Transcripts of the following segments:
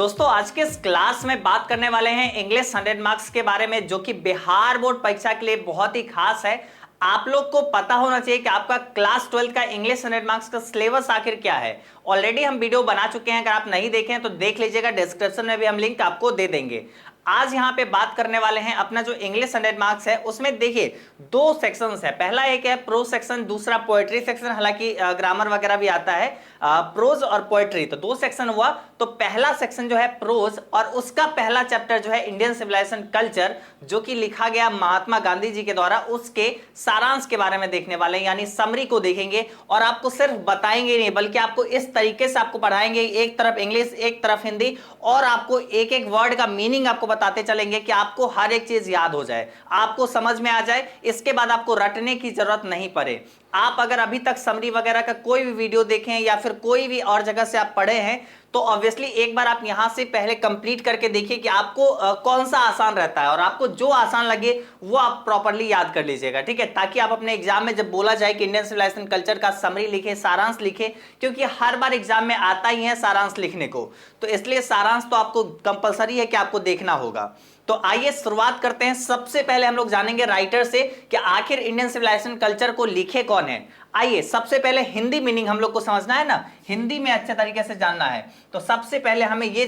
दोस्तों आज के इस क्लास में बात करने वाले हैं इंग्लिश 100 मार्क्स के बारे में, जो कि बिहार बोर्ड परीक्षा के लिए बहुत ही खास है। आप लोग को पता होना चाहिए कि आपका क्लास 12 का इंग्लिश 100 मार्क्स का सिलेबस आखिर क्या है। ऑलरेडी हम वीडियो बना चुके हैं, अगर आप नहीं देखे हैं तो देख लीजिएगा, डिस्क्रिप्शन में भी हम लिंक आपको दे देंगे। आज यहां पे बात करने वाले हैं अपना जो इंग्लिश 100 मार्क्स है, उसमें देखिए दो सेक्शंस है। पहला एक है प्रोज सेक्शन, दूसरा पोएट्री सेक्शन। हालांकि ग्रामर वगैरह भी आता है, प्रोज और पोएट्री, तो दो सेक्शन हुआ। तो पहला सेक्शन जो है प्रोज, और उसका पहला चैप्टर जो है इंडियन सिविलाइजेशन कल्चर, जो कि लिखा गया महात्मा गांधी जी के द्वारा, उसके सारांश के बारे में देखने वाले हैं, यानी समरी को देखेंगे। और आपको सिर्फ बताएंगे नहीं, बल्कि आपको इस तरीके से आपको पढ़ाएंगे, एक तरफ इंग्लिश एक तरफ हिंदी, और आपको एक एक वर्ड का मीनिंग आपको बताते चलेंगे कि आपको हर एक चीज याद हो जाए, आपको समझ में आ जाए। इसके बाद आपको रटने की जरूरत नहीं पड़े। आप अगर अभी तक समरी वगैरह का कोई भी वीडियो देखें या फिर कोई भी और जगह से आप पढ़े हैं, तो ऑब्वियसली एक बार आप यहां से पहले कंप्लीट करके देखिए कि आपको कौन सा आसान रहता है, और आपको जो आसान लगे वो आप प्रॉपर्ली याद कर लीजिएगा, ठीक है। ताकि आप अपने एग्जाम में जब बोला जाए कि इंडियन सिविलाइजेशन कल्चर का समरी लिखे, सारांश लिखे, क्योंकि हर बार एग्जाम में आता ही है सारांश लिखने को, तो इसलिए सारांश तो आपको कंपलसरी है कि आपको देखना होगा। तो आइए शुरुआत करते हैं। सबसे पहले हम लोग जानेंगे राइटर से कि आखिर इंडियन सिविलाइजेशन कल्चर को लिखे कौन है। आइए सबसे पहले हिंदी मीनिंग हम लोग को समझना है ना, हिंदी में अच्छे तरीके से जानना है। तो सबसे पहले हमें यह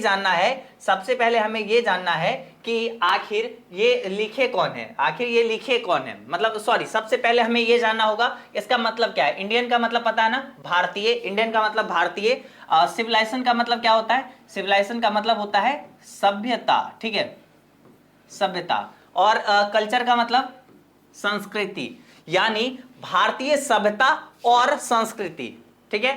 जानना है कि आखिर ये लिखे कौन है, आखिर ये लिखे कौन है, मतलब सॉरी, सबसे पहले हमें यह जानना होगा इसका मतलब क्या है। इंडियन का मतलब पता है ना, भारतीय। इंडियन का मतलब भारतीय। सिविलाइजेशन का मतलब क्या होता है, सिविलाइजेशन का मतलब होता है सभ्यता, ठीक है, सभ्यता। और कल्चर का मतलब संस्कृति, यानी भारतीय सभ्यता और संस्कृति, ठीक है।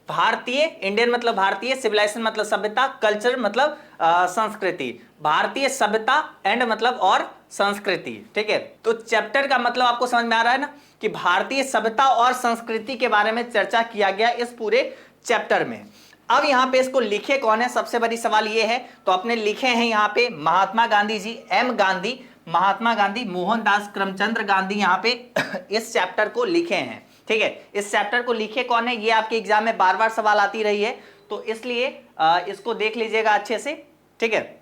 भारतीय, इंडियन मतलब भारतीय, सिविलाइजेशन मतलब सभ्यता, कल्चर मतलब संस्कृति, भारतीय सभ्यता एंड मतलब और संस्कृति, ठीक है। तो चैप्टर का मतलब आपको समझ में आ रहा है ना कि भारतीय सभ्यता और संस्कृति के बारे में चर्चा किया गया इस पूरे चैप्टर में। अब यहां पे इसको लिखे कौन है, सबसे बड़ी सवाल ये है। तो अपने लिखे हैं यहां पे महात्मा गांधी जी, एम गांधी, महात्मा गांधी, मोहनदास करमचंद गांधी, यहां पे इस चैप्टर को लिखे हैं, ठीक है। इस चैप्टर को लिखे कौन है, ये आपके एग्जाम में बार बार सवाल आती रही है, तो इसलिए इसको देख लीजिएगा अच्छे से, ठीक है।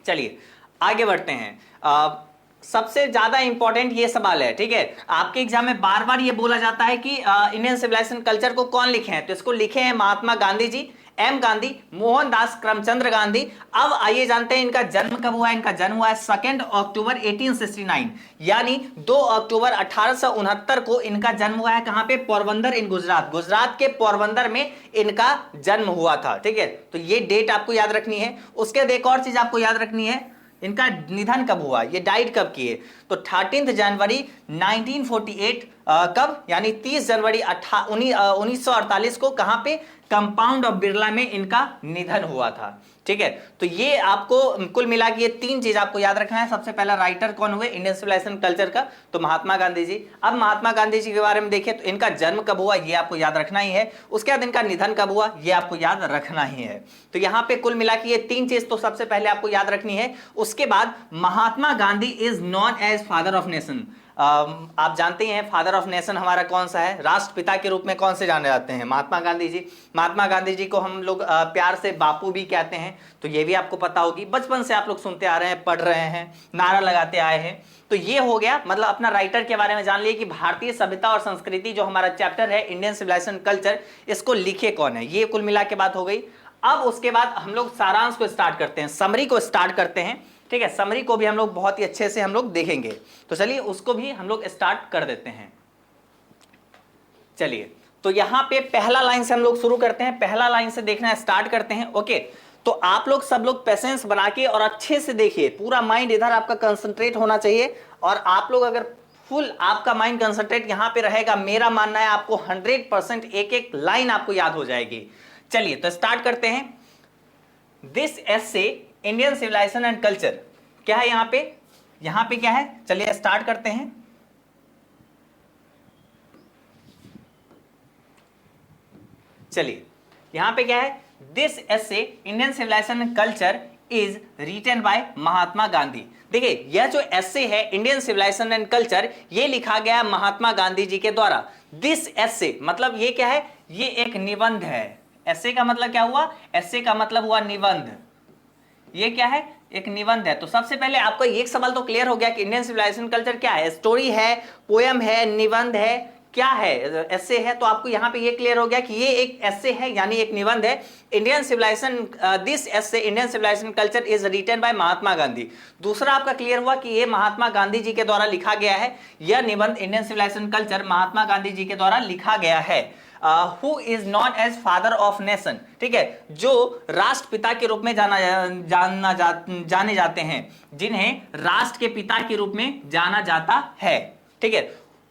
चलिए आगे बढ़ते हैं। सबसे ज्यादा इंपॉर्टेंट ये सवाल है, ठीक है। आपके एग्जाम में बार बार ये बोला जाता है कि इंडियन सिविलाइजेशन कल्चर को कौन लिखे हैं, तो इसको लिखे हैं महात्मा गांधी जी, एम गांधी, मोहनदास करमचंद गांधी। अब आइए जानते हैं इनका जन्म कब हुआ है। इनका जन्म हुआ है 2 अक्टूबर 1869, यानी 2 अक्टूबर 1869 को इनका जन्म हुआ है। कहां पे, पोरबंदर इन गुजरात, गुजरात के पोरबंदर में इनका जन्म हुआ था, ठीक है। तो ये डेट आपको याद रखनी है। उसके बाद एक और चीज आपको याद रखनी है, इनका निधन कब हुआ, ये डाइड कब किए। तो 13 जनवरी 1948, कब, यानी 30 जनवरी 1948 को कहां पे, कंपाउंड ऑफ बिरला में इनका निधन हुआ था, ठीक है। तो ये आपको कुल मिला के ये तीन चीज आपको याद रखना है। सबसे पहला राइटर कौन हुए इंडियन सिविलाइजेशन कल्चर का, तो महात्मा गांधी जी। अब महात्मा गांधी जी के बारे में देखिए, तो इनका जन्म कब हुआ ये आपको याद रखना ही है। उसके बाद इनका निधन कब हुआ ये आपको याद रखना ही है। तो यहां पे कुल मिला के ये तीन चीज तो सबसे पहले आपको याद रखनी है। उसके बाद Mahatma Gandhi is known as father of nation. आप जानते हैं फादर ऑफ नेशन हमारा कौन सा है, राष्ट्रपिता के रूप में कौन से जाने जाते हैं, महात्मा गांधी जी। महात्मा गांधी जी को हम लोग प्यार से बापू भी कहते हैं, तो ये भी आपको पता होगी, बचपन से आप लोग सुनते आ रहे हैं, पढ़ रहे हैं, नारा लगाते आए हैं। तो ये हो गया, मतलब अपना राइटर के बारे में जान लिए कि भारतीय सभ्यता और संस्कृति जो हमारा चैप्टर है इंडियन सिविलाइजेशन कल्चर, इसको लिखे कौन है, ये कुल मिला के बात हो गई। अब उसके बाद हम लोग सारांश को स्टार्ट करते हैं, समरी को स्टार्ट करते हैं, ठीक है। समरी को भी हम लोग बहुत ही अच्छे से हम लोग देखेंगे, तो चलिए उसको भी हम लोग स्टार्ट कर देते हैं। चलिए, तो यहां पे पहला लाइन से हम लोग शुरू करते हैं, पहला लाइन से देखना स्टार्ट करते हैं, ओके। तो आप लोग सब लोग पेशेंस बना के और अच्छे से देखिए, पूरा माइंड इधर आपका कंसंट्रेट होना चाहिए। और आप लोग अगर फुल आपका माइंड कंसंट्रेट यहां पे रहेगा, मेरा मानना है आपको 100% एक एक लाइन आपको याद हो जाएगी। चलिए तो स्टार्ट करते हैं। This essay Indian civilisation and culture, क्या है यहां पे क्या है, चलिए स्टार्ट करते हैं। चलिए यहां पे क्या है, this essay Indian civilisation and culture is written by Mahatma Gandhi. देखिए यह जो एसे है इंडियन सिविलाइजेशन एंड कल्चर, ये लिखा गया महात्मा गांधी जी के द्वारा। दिस एसे मतलब ये क्या है, ये एक निबंध है, एसे का मतलब क्या हुआ, एसे का मतलब हुआ निबंध। ये क्या है, एक निबंध है। तो सबसे पहले आपको एक सवाल तो क्लियर हो गया कि इंडियन सिविलाइजेशन कल्चर क्या है, स्टोरी है, पोयम है, निबंध है, क्या है, एसे है। तो आपको यहाँ पे ये क्लियर हो गया कि ये एक एसे है, यानी एक निबंध है। Indian civilisation, this essay Indian civilisation culture is written by Mahatma Gandhi. दूसरा आपका क्लियर हुआ कि ये महात्मा गांधी जी के द्वारा लिखा गया है, यह निबंध Indian civilisation culture Mahatma Gandhi ji के द्वारा लिखा गया है। Who is known as father of nation, ठीक है, जो राष्ट्रपिता के रूप में जाने जाते हैं, जिन्हें राष्ट्र के पिता के रूप में जाना जाता है, ठीक है।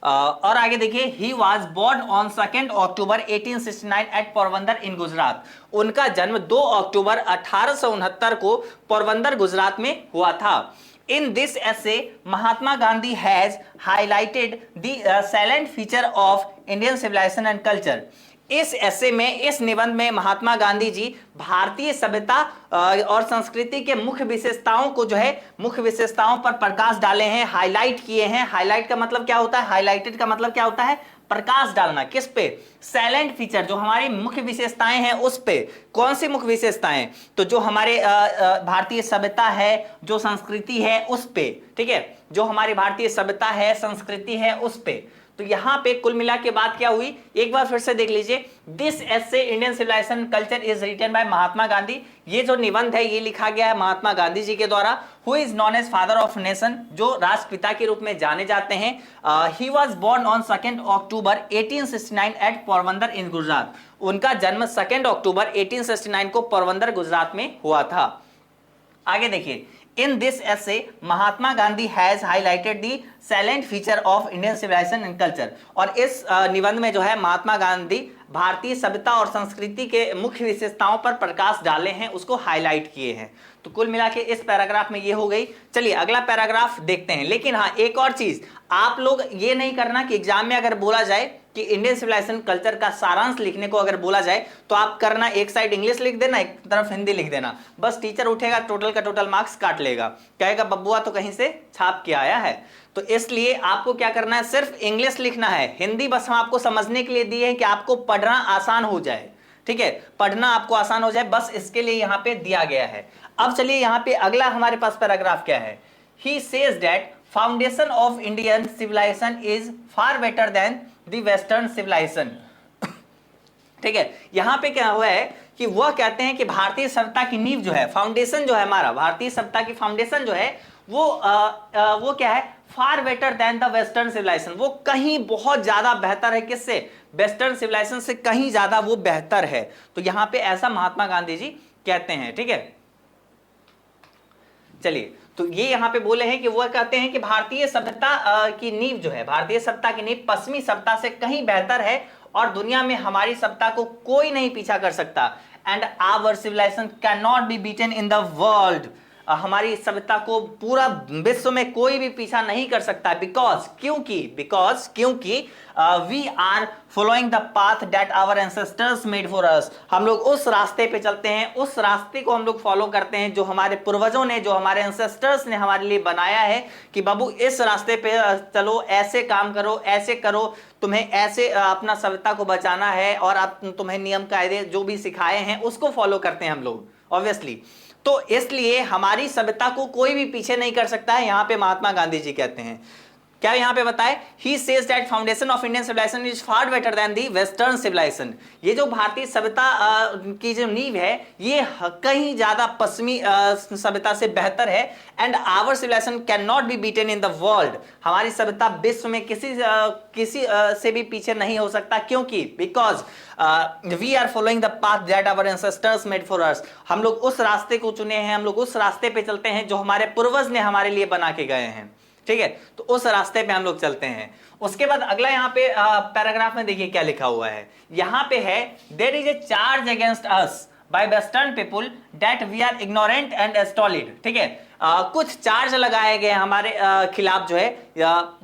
और आगे देखिए, he was born on 2 October 1869 at Porbandar in Gujarat. उनका जन्म 2 अक्टूबर 1869 को पोरबंदर गुजरात में हुआ था। In this essay, Mahatma Gandhi has highlighted the salient feature of Indian civilization and culture. इस ऐसे में, इस निबंध में महात्मा गांधी जी भारतीय सभ्यता और संस्कृति के मुख्य विशेषताओं को जो है, मुख्य विशेषताओं पर प्रकाश डाले हैं, हाईलाइट किए हैं। हाईलाइट का मतलब क्या होता है, हाईलाइटेड का मतलब क्या होता है, प्रकाश डालना। किस पे, सैलेंट फीचर, जो हमारी मुख्य विशेषताएं हैं उस पे। कौन सी मुख्य विशेषताएं, तो जो हमारे भारतीय सभ्यता है, जो संस्कृति है उस पे, ठीक है, जो हमारी भारतीय सभ्यता है, संस्कृति है उस पे। तो यहां पे कुल मिला के बात क्या हुई, एक बार फिर से देख लीजिए। This essay Indian civilisation culture is written by Mahatma Gandhi. ये जो निबंध है ये लिखा गया है महात्मा गांधी जी के द्वारा। Who is known as father of nation, जो राष्ट्रपिता के रूप में जाने जाते हैं। He was born on 2 October 1869 at Porbandar in Gujarat. उनका जन्म 2 अक्टूबर 1869 को पोरबंदर गुजरात में हुआ था। आगे देखिए, in this essay Mahatma Gandhi has highlighted the salient feature of Indian civilisation and culture. और इस निबंध में जो है महात्मा गांधी भारतीय सभ्यता और संस्कृति के मुख्य विशेषताओं पर प्रकाश डाले हैं, उसको हाईलाइट किए हैं। तो कुल मिला के इस पैराग्राफ में ये हो गई। चलिए अगला पैराग्राफ देखते हैं। लेकिन हाँ, एक और चीज आप लोग ये नहीं करना कि एग्जाम में अगर बोला जाए कि इंडियन सिविलाइजेशन कल्चर का सारांश लिखने को अगर बोला जाए तो आप करना, एक साइड इंग्लिश लिख देना, एक तरफ हिंदी लिख देना। बस टीचर उठेगा, टोटल का टोटल मार्क्स काट लेगा, कहेगा बब्बुआ तो कहीं से छाप के आया है। तो इसलिए आपको क्या करना है, सिर्फ इंग्लिश लिखना है। हिंदी बस हम आपको समझने के लिए दिए हैं कि आपको पढ़ना आसान हो जाए, ठीक है, पढ़ना आपको आसान हो जाए, बस इसके लिए यहाँ पे दिया गया है। अब चलिए यहाँ पे अगला हमारे पास पैराग्राफ क्या है। He says that foundation of Indian civilisation is far better than the western civilisation. ठीक है, यहां पे क्या हुआ है कि वह कहते हैं कि भारतीय सभ्यता की नींव जो है, फाउंडेशन जो है हमारा, भारतीय सभ्यता की फाउंडेशन जो है वो क्या है, far better than the western civilisation. वो कहीं बहुत ज्यादा बेहतर है, किससे, वेस्टर्न सिविलाइजेशन से कहीं ज्यादा वो बेहतर है। तो यहां पे ऐसा महात्मा गांधी जी कहते हैं, ठीक है। चलिए, तो ये यहां पे बोले हैं कि वो कहते हैं कि भारतीय सभ्यता की नींव जो है, भारतीय सभ्यता की नींव पश्चिमी सभ्यता से कहीं बेहतर है और दुनिया में हमारी सभ्यता को कोई नहीं पीछा कर सकता। And our civilisation can not be beaten in the world. हमारी सभ्यता को पूरा विश्व में कोई भी पीछा नहीं कर सकता। क्योंकि we are following the path that our ancestors made for us. हम लोग उस रास्ते पे चलते हैं, उस रास्ते को हम लोग फॉलो करते हैं जो हमारे पूर्वजों ने, जो हमारे एंसेस्टर्स ने हमारे लिए बनाया है कि बाबू इस रास्ते पे चलो, ऐसे काम करो, ऐसे करो, तुम्हें ऐसे अपना सभ्यता को बचाना है और तुम्हें नियम कायदे जो भी सिखाए हैं उसको फॉलो करते हैं हम लोग, ऑब्वियसली। तो इसलिए हमारी सभ्यता को कोई भी पीछे नहीं कर सकता है, यहां पे महात्मा गांधी जी कहते हैं। क्या यहां पे बताए, he says that foundation of Indian civilisation is far better than the western civilisation. ये जो भारतीय सभ्यता की जो नींव है ये कहीं ज्यादा पश्चिमी सभ्यता से बेहतर है। And our civilisation can not be beaten in the world. हमारी सभ्यता विश्व में किसी से भी पीछे नहीं हो सकता। क्योंकि because we are following the path that our ancestors made for us. हम लोग उस रास्ते को चुने हैं, हम लोग उस रास्ते पे चलते हैं जो हमारे पूर्वज ने हमारे लिए बना के गए हैं, ठीक है। तो उस रास्ते पे हम लोग चलते हैं। उसके बाद अगला यहाँ पे पैराग्राफ में देखिए क्या लिखा हुआ है। यहाँ पे है, there is a charge against us by western people that we are ignorant and stolid. ठीक है, कुछ चार्ज लगाए गए हमारे खिलाफ जो है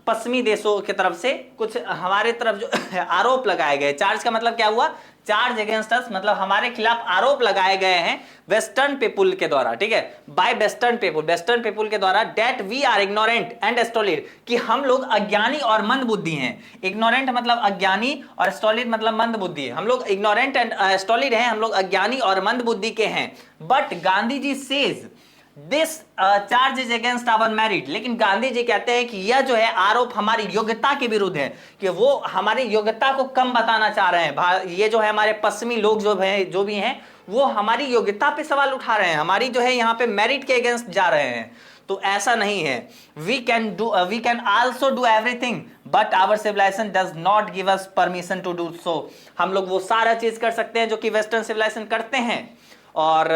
पश्चिमी देशों की तरफ से, कुछ हमारे तरफ जो आरोप लगाए गए। चार्ज का मतलब क्या हुआ, चार्ज अगेंस्ट अस मतलब हमारे खिलाफ आरोप लगाए गए हैं वेस्टर्न पीपुल के द्वारा, ठीक है, बाय वेस्टर्न पीपुल के द्वारा, that we are ignorant and stolid, कि हम लोग अज्ञानी और मंद बुद्धि हैं। इग्नोरेंट मतलब अज्ञानी और स्टोलिड मतलब मंद बुद्धि है। हम लोग इग्नोरेंट एंड स्टोलिड हैं, हम लोग अज्ञानी और मंद बुद्धि के हैं। But Gandhi ji says this charge is against our merit, लेकिन गांधी जी कहते हैं कि यह जो है आरोप हमारी योग्यता के विरुद्ध है, कि वो हमारी योग्यता को कम बताना चाह रहे हैं। ये जो है हमारे पश्चिमी लोग जो भी हैं वो हमारी योग्यता पे सवाल उठा रहे हैं, हमारी जो है यहाँ पे मेरिट के अगेंस्ट जा रहे हैं। तो ऐसा नहीं है। We can also do everything but our civilisation does not give us permission to do so. हम लोग वो सारा चीज कर सकते हैं जो कि वेस्टर्न सिविलाइजेशन करते हैं, और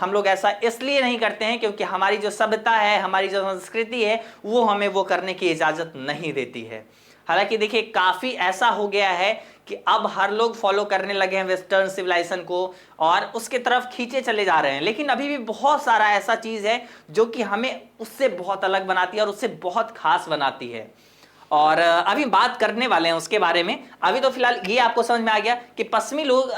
हम लोग ऐसा इसलिए नहीं करते हैं क्योंकि हमारी जो सभ्यता है, हमारी जो संस्कृति है, वो हमें वो करने की इजाजत नहीं देती है। हालांकि देखिए काफी ऐसा हो गया है कि अब हर लोग फॉलो करने लगे हैं वेस्टर्न सिविलाइजेशन को और उसके तरफ खींचे चले जा रहे हैं, लेकिन अभी भी बहुत सारा ऐसा चीज है जो कि हमें उससे बहुत अलग बनाती है और उससे बहुत खास बनाती है। और अभी बात करने वाले हैं उसके बारे में। अभी तो फिलहाल ये आपको समझ में आ गया कि पश्चिमी लोग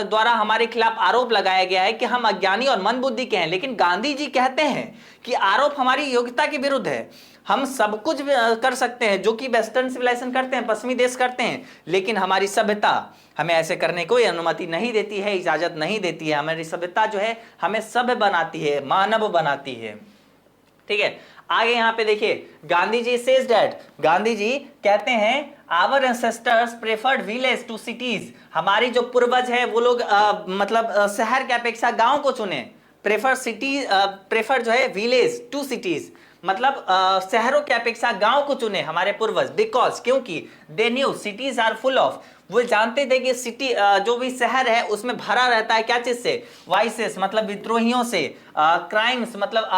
द्वारा हमारे खिलाफ आरोप लगाया गया है कि हम अज्ञानी और मंदबुद्धि के हैं, लेकिन गांधी जी कहते हैं कि आरोप हमारी योग्यता के विरुद्ध है। हम सब कुछ कर सकते हैं जो कि वेस्टर्न सिविलाइजेशन करते हैं, पश्चिमी देश करते हैं, लेकिन हमारी सभ्यता हमें ऐसे करने को अनुमति नहीं देती है, इजाजत नहीं देती है। हमारी सभ्यता जो है हमें सभ्य बनाती है, मानव बनाती है। ठीक है, आगे यहां पे देखिए गांधी जी सेज दैट, गांधी जी कहते हैं our ancestors preferred village to cities, हमारी जो पूर्वज है वो लोग मतलब शहर के अपेक्षा गांव को चुने। प्रेफर जो है विलेज टू सिटीज, मतलब शहरों के अपेक्षा गांव को चुने हमारे पूर्वज, बिकॉज क्योंकि they knew cities are full of, वो जानते थे कि सिटी जो भी शहर है उसमें भरा रहता है क्या चीज से, वाइसेस मतलब विद्रोहियों से, क्राइम्स मतलब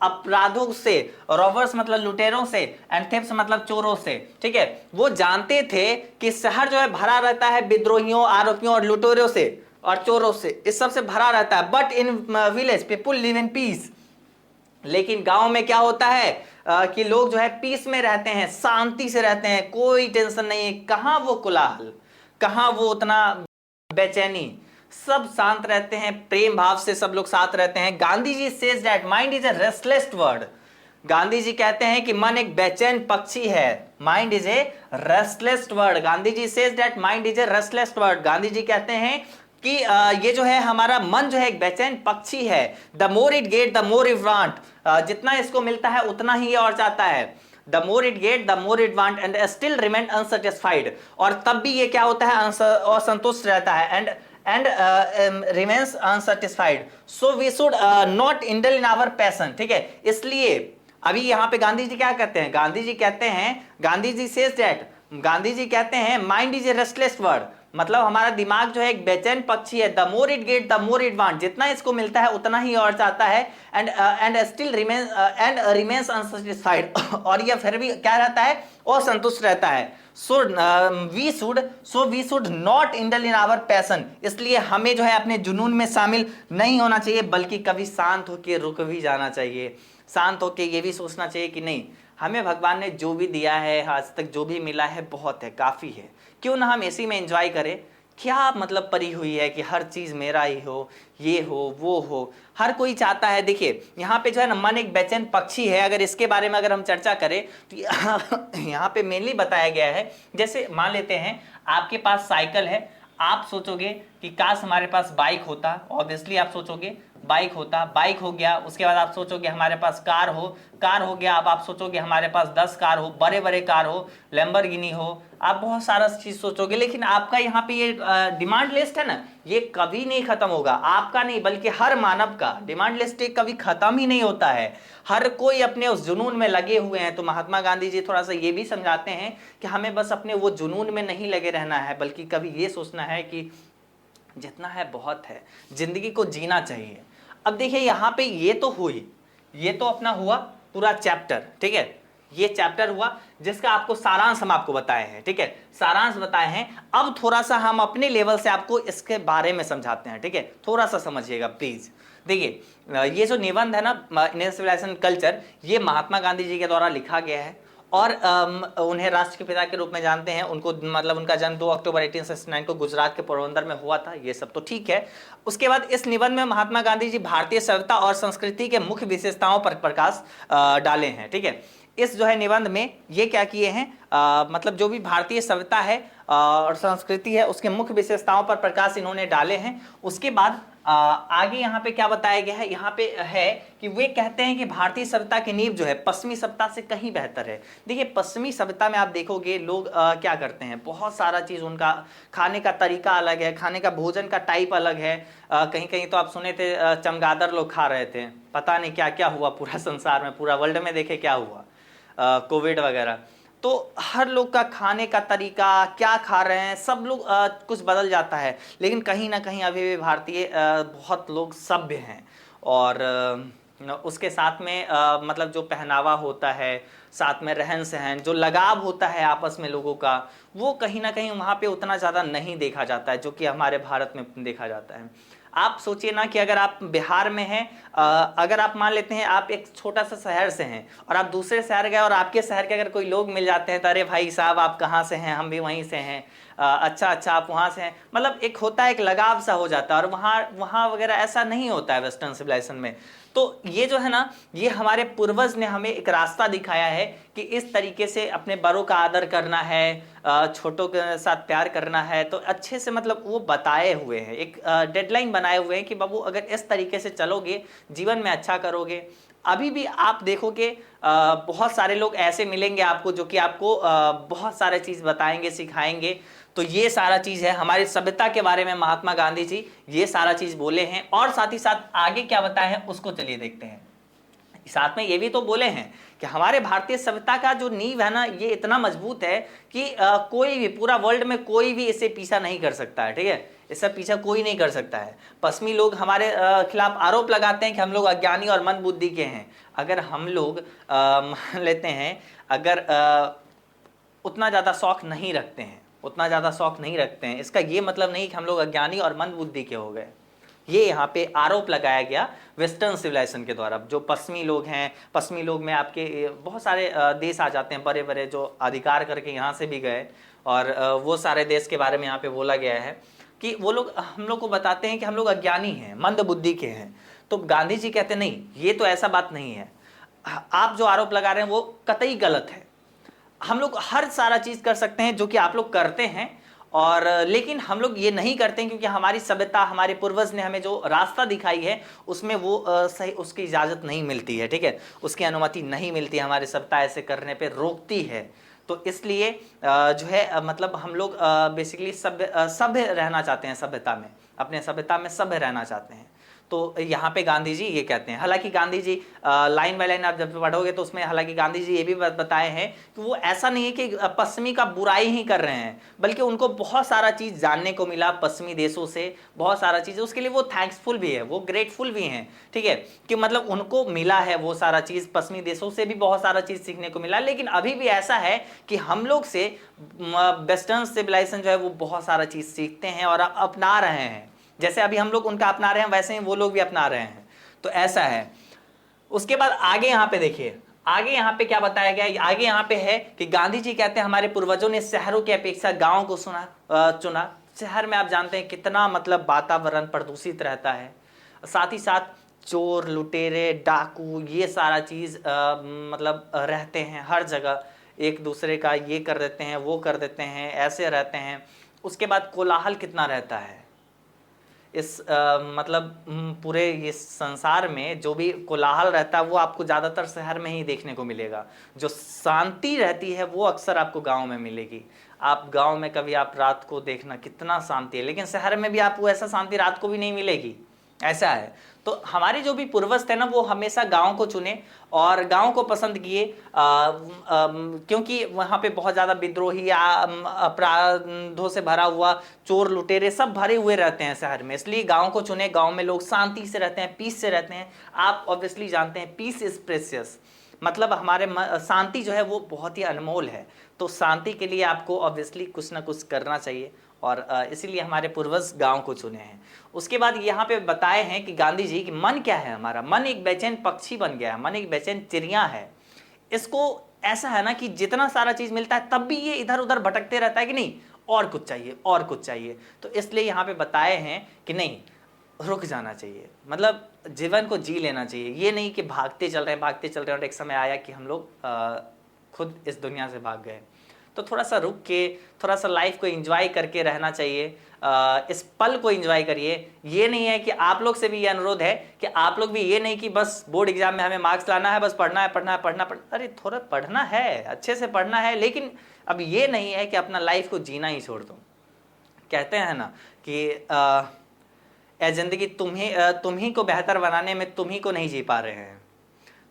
अपराधों से, रॉबर्स मतलब लुटेरों से, एंड थेफ्ट्स मतलब चोरों से। ठीक है, वो जानते थे कि शहर जो है भरा रहता है विद्रोहियों, आरोपियों और लुटेरों से और चोरों से, इस सब से भरा रहता है। But in village people live in peace, लेकिन गांव में क्या होता है कि लोग जो है पीस में रहते हैं, शांति से रहते हैं, कोई टेंशन नहीं है। कहां वो कोलाहल, कहां वो उतना बेचैनी, सब शांत रहते हैं, प्रेम भाव से सब लोग साथ रहते हैं। Gandhi ji says that mind is a restless bird, Gandhi ji कहते हैं कि मन एक बेचैन पक्षी है। Mind is a restless bird, Gandhi ji says that mind is a restless bird, Gandhi ji कहते हैं कि ये जो है हमारा मन जो है एक बेचैन पक्षी है। The more it get the more it want, जितना इसको मिलता है उतना ही और चाहता है। The more it get the more it want and still remain unsatisfied, और तब भी ये क्या होता है असंतुष्ट रहता है, and remains unsatisfied. So we should not indulge in our passion. ठीक है, इसलिए अभी यहाँ पे गांधी जी क्या कहते हैं, गांधी जी कहते हैं, गांधी जी सेज दैट, गांधी जी कहते हैं mind is a restless word, मतलब हमारा दिमाग जो है एक बेचैन पक्षी है। The more it get the more it want, जितना इसको मिलता है उतना ही और चाहता है, एंड स्टिल रिमेन्स अनसेटिस्फाइड, और यह फिर भी क्या रहता है, असंतुष्ट रहता है। So we should not indulge in our passion, इसलिए हमें जो है अपने जुनून में शामिल नहीं होना चाहिए, बल्कि कभी शांत होकर रुक भी जाना चाहिए। शांत होकर ये भी सोचना चाहिए कि नहीं, हमें भगवान ने जो भी दिया है, आज तक जो भी मिला है बहुत है, काफ़ी है, क्यों ना हम इसी में एंजॉय करें। क्या मतलब परी हुई है कि हर चीज़ मेरा ही हो, ये हो वो हो, हर कोई चाहता है। देखिए यहाँ पे जो है ना मन एक बेचैन पक्षी है, अगर इसके बारे में अगर हम चर्चा करें तो यहाँ पे मेनली बताया गया है, जैसे मान लेते हैं आपके पास साइकिल है, आप सोचोगे कि काश हमारे पास बाइक होता, ऑब्वियसली आप सोचोगे बाइक होता, बाइक हो गया, उसके बाद आप सोचोगे हमारे पास कार हो गया, अब आप सोचोगे हमारे पास 10 कार हो, बड़े बड़े कार हो, लैम्बोर्गिनी हो, आप बहुत सारा चीज सोचोगे। लेकिन आपका यहाँ पे ये डिमांड लिस्ट है ना, ये कभी नहीं खत्म होगा, आपका नहीं बल्कि हर मानव का डिमांड लिस्ट कभी खत्म ही नहीं होता है। हर कोई अपने उस जुनून में लगे हुए हैं। तो महात्मा गांधी जी थोड़ा सा ये भी समझाते हैं कि हमें बस अपने वो जुनून में नहीं लगे रहना है, बल्कि कभी ये सोचना है कि जितना है बहुत है, जिंदगी को जीना चाहिए। अब देखिए यहाँ पे ये तो हुई, ये तो अपना हुआ पूरा चैप्टर। ठीक है, ये चैप्टर हुआ जिसका आपको सारांश हम आपको बताए हैं। ठीक है, सारांश बताए हैं। अब थोड़ा सा हम अपने लेवल से आपको इसके बारे में समझाते हैं। ठीक है, थोड़ा सा समझिएगा प्लीज। देखिए ये जो निबंध है ना, इंडियन सिविलाइजेशन कल्चर, ये महात्मा गांधी जी के द्वारा लिखा गया है और उन्हें राष्ट्र के पिता के रूप में जानते हैं। उनको मतलब उनका जन्म 2 अक्टूबर 1869 को गुजरात के पोरबंदर में हुआ था। ये सब तो ठीक है। उसके बाद इस निबंध में महात्मा गांधी जी भारतीय सभ्यता और संस्कृति के मुख्य विशेषताओं पर प्रकाश डाले हैं। ठीक है, इस जो है निबंध में ये क्या किए हैं, मतलब जो भी भारतीय सभ्यता है और संस्कृति है उसके मुख्य विशेषताओं पर प्रकाश इन्होंने डाले हैं। उसके बाद आगे यहाँ पे क्या बताया गया है, यहाँ पे है कि वे कहते हैं कि भारतीय सभ्यता की नींव जो है पश्चिमी सभ्यता से कहीं बेहतर है। देखिए, पश्चिमी सभ्यता में आप देखोगे लोग क्या करते हैं, बहुत सारा चीज, उनका खाने का तरीका अलग है, खाने का भोजन का टाइप अलग है। कहीं कहीं तो आप सुने थे चमगादड़ लोग खा रहे थे, पता नहीं क्या क्या हुआ पूरा संसार में, पूरा वर्ल्ड में देखे क्या हुआ, कोविड वगैरह। तो हर लोग का खाने का तरीका, क्या खा रहे हैं, सब लोग कुछ बदल जाता है। लेकिन कहीं ना कहीं अभी भी भारतीय बहुत लोग सभ्य हैं। और उसके साथ में मतलब जो पहनावा होता है, साथ में रहन सहन, जो लगाव होता है आपस में लोगों का, वो कहीं ना कहीं वहाँ पे उतना ज़्यादा नहीं देखा जाता है जो कि हमारे भारत में देखा जाता है। आप सोचिए ना कि अगर आप बिहार में हैं, अगर आप मान लेते हैं आप एक छोटा सा शहर से हैं और आप दूसरे शहर गए और आपके शहर के अगर कोई लोग मिल जाते हैं तो अरे भाई साहब आप कहाँ से हैं, हम भी वहीं से हैं, अच्छा अच्छा आप वहाँ से हैं, मतलब एक होता है, एक लगाव सा हो जाता है। और वहाँ वगैरह ऐसा नहीं होता है वेस्टर्न सिविलाइजेशन में। तो ये जो है ना, ये हमारे पूर्वज ने हमें एक रास्ता दिखाया है कि इस तरीके से अपने बड़ों का आदर करना है, छोटों के साथ प्यार करना है। तो अच्छे से मतलब वो बताए हुए हैं, एक डेडलाइन बनाए हुए हैं कि बाबू अगर इस तरीके से चलोगे जीवन में अच्छा करोगे। अभी भी आप देखोगे बहुत सारे लोग ऐसे मिलेंगे आपको जो कि आपको बहुत सारे चीज बताएंगे, सिखाएंगे। तो ये सारा चीज है हमारी सभ्यता के बारे में, महात्मा गांधी जी ये सारा चीज बोले हैं। और साथ ही साथ आगे क्या बताया है उसको चलिए देखते हैं। साथ में ये भी तो बोले हैं कि हमारे भारतीय सभ्यता का जो नींव है ना, ये इतना मजबूत है कि कोई भी, पूरा वर्ल्ड में कोई भी इसे पीछा नहीं कर सकता है। ठीक है, इससे पीछा कोई नहीं कर सकता है। पश्चिमी लोग हमारे खिलाफ आरोप लगाते हैं कि हम लोग अज्ञानी और मंद बुद्धि के हैं। अगर हम लोग मान लेते हैं, अगर उतना ज़्यादा शौक नहीं रखते हैं, उतना ज़्यादा शौक नहीं रखते हैं, इसका ये मतलब नहीं कि हम लोग अज्ञानी और मंद बुद्धि के हो गए। ये यहाँ पे आरोप लगाया गया वेस्टर्न सिविलाइजेशन के द्वारा। जो पश्चिमी लोग हैं, पश्चिमी लोग में आपके बहुत सारे देश आ जाते हैं, बड़े बड़े जो अधिकार करके यहाँ से भी गए, और वो सारे देश के बारे में यहाँ पे बोला गया है कि वो लोग हम लोग को बताते हैं कि हम लोग अज्ञानी हैं, मंद बुद्धि के हैं। तो गांधी जी कहते नहीं, ये तो ऐसा बात नहीं है, आप जो आरोप लगा रहे हैं वो कतई गलत है। हम लोग हर सारा चीज कर सकते हैं जो कि आप लोग करते हैं, और लेकिन हम लोग ये नहीं करते हैं क्योंकि हमारी सभ्यता, हमारे पूर्वज ने हमें जो रास्ता दिखाई है उसमें वो सही, उसकी इजाजत नहीं मिलती है। ठीक है, उसकी अनुमति नहीं मिलती, हमारी सभ्यता ऐसे करने पे रोकती है। तो इसलिए जो है मतलब हम लोग बेसिकली सभ्य रहना चाहते हैं, सभ्यता में, अपने सभ्यता में सभ्य रहना चाहते हैं। तो यहाँ पे गांधी जी ये कहते हैं। हालांकि Gandhi ji line by line आप जब पढ़ोगे तो उसमें हालांकि गांधी जी ये भी बताए हैं कि वो ऐसा नहीं है कि पश्चिमी का बुराई ही कर रहे हैं, बल्कि उनको बहुत सारा चीज जानने को मिला पश्चिमी देशों से, बहुत सारा चीज, उसके लिए वो थैंक्सफुल भी है, वो ग्रेटफुल भी हैं। ठीक है, कि मतलब उनको मिला है वो सारा चीज, पश्चिमी देशों से भी बहुत सारा चीज सीखने को मिला। लेकिन अभी भी ऐसा है कि हम लोग से वेस्टर्न सिविलाइजेशन जो है वो बहुत सारा चीज सीखते हैं और अपना रहे हैं। जैसे अभी हम लोग उनका अपना रहे हैं वैसे ही वो लोग भी अपना रहे हैं। तो ऐसा है। उसके बाद आगे यहाँ पे देखिए, आगे यहाँ पे क्या बताया गया। आगे यहाँ पे है कि गांधी जी कहते हैं हमारे पूर्वजों ने शहरों की अपेक्षा गांव को चुना। शहर में आप जानते हैं कितना मतलब वातावरण प्रदूषित रहता है, साथ ही साथ चोर, लुटेरे, डाकू, ये सारा चीज मतलब रहते हैं हर जगह, एक दूसरे का ये कर देते हैं, वो कर देते हैं, ऐसे रहते हैं। उसके बाद कोलाहल कितना रहता है इस मतलब पूरे इस संसार में, जो भी कोलाहल रहता है वो आपको ज़्यादातर शहर में ही देखने को मिलेगा। जो शांति रहती है वो अक्सर आपको गांव में मिलेगी। आप गांव में कभी आप रात को देखना कितना शांति है, लेकिन शहर में भी आपको ऐसा शांति रात को भी नहीं मिलेगी, ऐसा है। तो हमारे जो भी पूर्वज थे ना, वो हमेशा गांव को चुने और गांव को पसंद किए, क्योंकि वहाँ पे बहुत ज़्यादा विद्रोही, अपराधों से भरा हुआ, चोर लुटेरे सब भरे हुए रहते हैं शहर में, इसलिए गांव को चुने। गांव में लोग शांति से रहते हैं, पीस से रहते हैं। आप ऑब्वियसली जानते हैं पीस इज प्रेशियस, मतलब हमारे शांति जो है वो बहुत ही अनमोल है। तो शांति के लिए आपको ऑब्वियसली कुछ ना कुछ करना चाहिए, और इसीलिए हमारे पूर्वज गांव को चुने हैं। उसके बाद यहाँ पे बताए हैं कि गांधी जी कि मन क्या है, हमारा मन एक बेचैन पक्षी बन गया है, मन एक बेचैन चिड़िया है, इसको ऐसा है ना कि जितना सारा चीज मिलता है तब भी ये इधर उधर भटकते रहता है कि नहीं, और कुछ चाहिए और कुछ चाहिए। तो इसलिए यहाँ पे बताए हैं कि नहीं, रुक जाना चाहिए, मतलब जीवन को जी लेना चाहिए। ये नहीं कि भागते चल रहे हैं और एक समय आया कि हम लोग खुद इस दुनिया से भाग गए। तो थोड़ा सा रुक के, थोड़ा सा लाइफ को एंजॉय करके रहना चाहिए। इस पल को एंजॉय करिए। ये नहीं है कि आप लोग से भी ये अनुरोध है कि आप लोग भी ये नहीं कि बस बोर्ड एग्जाम में हमें मार्क्स लाना है, बस पढ़ना है। अरे थोड़ा पढ़ना है, अच्छे से पढ़ना है, लेकिन अब ये नहीं है कि अपना लाइफ को जीना ही छोड़ दो। कहते हैं ना कि ए जिंदगी तुम ही को बेहतर बनाने में तुम ही को नहीं जी पा रहे हैं।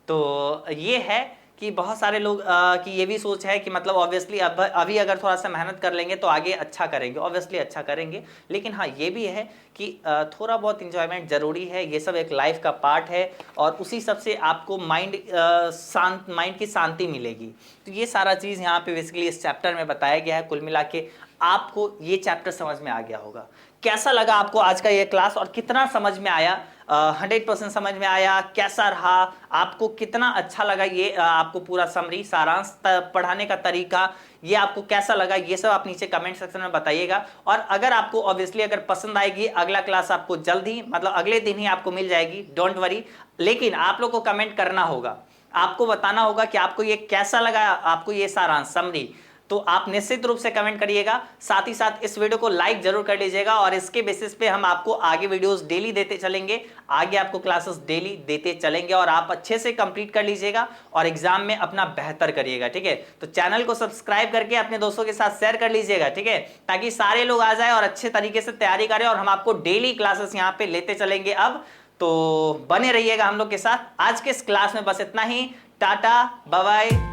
तो ये है कि बहुत सारे लोग की ये भी सोच है कि मतलब ऑब्वियसली अभी अगर थोड़ा सा मेहनत कर लेंगे तो आगे अच्छा करेंगे, ऑब्वियसली अच्छा करेंगे, लेकिन हाँ ये भी है कि थोड़ा बहुत इंजॉयमेंट ज़रूरी है। ये सब एक लाइफ का पार्ट है और उसी सब से आपको माइंड की शांति मिलेगी। तो ये सारा चीज़ यहाँ पे बेसिकली इस चैप्टर में बताया गया है। कुल मिला के आपको ये चैप्टर समझ में आ गया होगा। कैसा लगा आपको आज का ये क्लास और कितना समझ में आया? 100% समझ में आया? कैसा रहा आपको, कितना अच्छा लगा ये आपको पूरा समरी सारांश पढ़ाने का तरीका, ये आपको कैसा लगा? ये सब आप नीचे कमेंट सेक्शन में बताइएगा। और अगर आपको ऑब्वियसली अगर पसंद आएगी, अगला क्लास आपको जल्द ही मतलब अगले दिन ही आपको मिल जाएगी, डोंट वरी। लेकिन आप लोग को कमेंट करना होगा, आपको बताना होगा कि आपको ये कैसा लगा, आपको ये सारांश समरी। तो आप निश्चित रूप से कमेंट करिएगा। साथ ही साथ इस वीडियो को लाइक जरूर कर लीजिएगा और इसके बेसिस पे हम आपको आगे वीडियोस डेली देते चलेंगे, आगे आपको क्लासेस डेली देते चलेंगे और आप अच्छे से कंप्लीट कर लीजिएगा और एग्जाम में अपना बेहतर करिएगा, ठीक है। तो चैनल को सब्सक्राइब करके अपने दोस्तों के साथ शेयर कर लीजिएगा, ठीक है, ताकि सारे लोग आ जाए और अच्छे तरीके से तैयारी करें और हम आपको डेली क्लासेस यहाँ पे लेते चलेंगे। अब तो बने रहिएगा हम लोग के साथ। आज के इस क्लास में बस इतना ही। Tata bye bye.